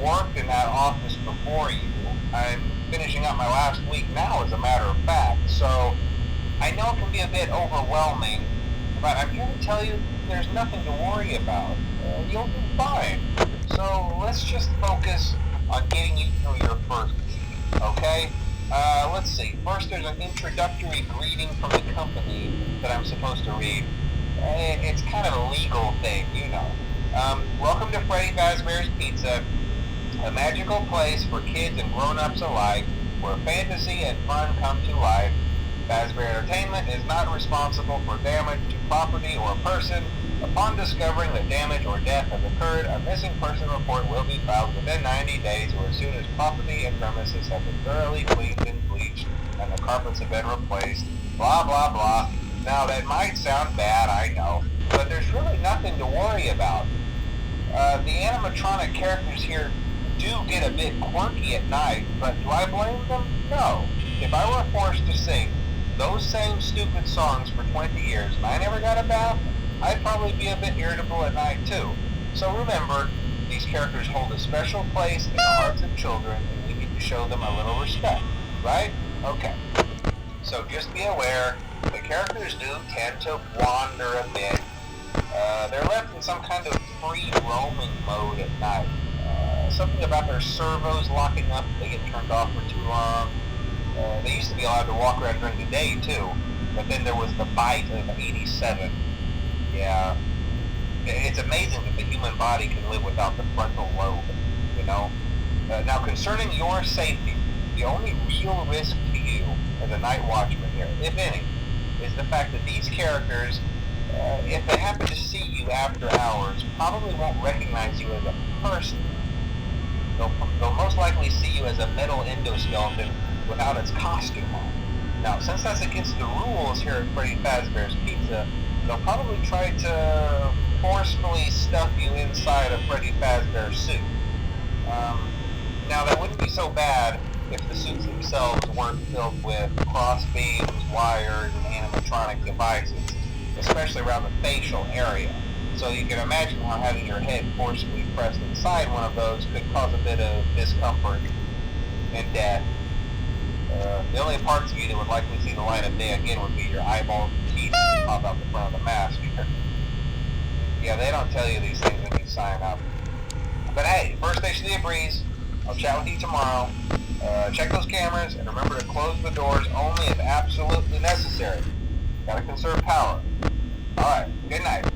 worked in that office before you. I'm finishing up my last week now, as a matter of fact, so I know it can be a bit overwhelming, but I'm here to tell you there's nothing to worry about. You'll be fine. So let's just focus on getting you through your first week, okay? Let's see. First, there's an introductory greeting from the company that I'm supposed to read. It's kind of a legal thing, you know. Welcome to Freddy Fazbear's Pizza, a magical place for kids and grown-ups alike, where fantasy and fun come to life. Fazbear Entertainment is not responsible for damage to property or person. Upon discovering that damage or death has occurred, a missing person report will be filed within 90 days or as soon as property and premises have been thoroughly cleaned and bleached and the carpets have been replaced. Blah, blah, blah. Now, that might sound bad, I know, but there's really nothing to worry about. The animatronic characters here do get a bit quirky at night, but do I blame them? No. If I were forced to sing those same stupid songs for 20 years and I never got a bath, I'd probably be a bit irritable at night too. So remember, these characters hold a special place in the hearts of children and we need to show them a little respect, right? Okay. So just be aware, the characters do tend to wander a bit. They're left in some kind of free roaming mode at night. Something about their servos locking up if they get turned off for too long. They used to be allowed to walk around during the day too, but then there was the bite of 87. Yeah, it's amazing that the human body can live without the frontal lobe, you know? Now, concerning your safety, the only real risk to you as a night watchman here, if any, is the fact that these characters, if they happen to see you after hours, probably won't recognize you as a person. They'll most likely see you as a metal endoskeleton without its costume on. Now, since that's against the rules here at Freddy Fazbear's Pizza, they'll probably try to forcefully stuff you inside a Freddy Fazbear suit. Now, that wouldn't be so bad if the suits themselves weren't filled with cross beams, wires, and animatronic devices, especially around the facial area. So you can imagine how having your head forcibly pressed inside one of those could cause a bit of discomfort and death. The only parts of you that would likely see the light of day again would be your eyeballs and teeth that pop out the front of the mask. Yeah, they don't tell you these things when you sign up. But hey, first station of the breeze. I'll chat with you tomorrow. Check those cameras and remember to close the doors only if absolutely necessary. Gotta conserve power. Alright, good night.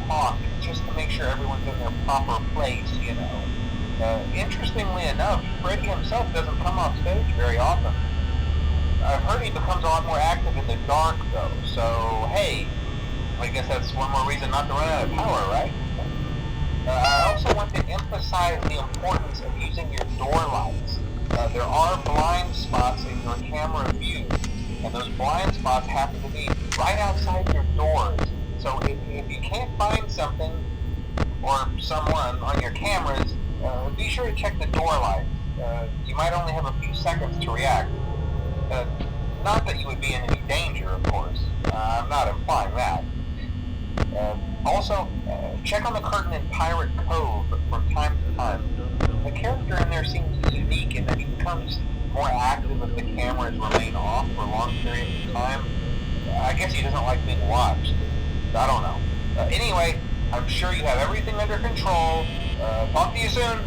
talk just to make sure everyone's in their proper place, you know. Interestingly enough, Freddy himself doesn't come off stage very often. I've heard he becomes a lot more active in the dark, though, so hey, I guess that's one more reason not to run out of power, right? I also want to emphasize the importance of using your door lights. There are blind spots in your camera view, and those blind spots happen to be right outside your doors. So if you can't find something or someone on your cameras, be sure to check the door lights. You might only have a few seconds to react. Not that you would be in any danger, of course. I'm not implying that. Also, check on the curtain in Pirate Cove from time to time. The character in there seems unique in that he becomes more active if the cameras remain off for long periods of time. I guess he doesn't like being watched. I don't know. Anyway, I'm sure you have everything under control. Talk to you soon.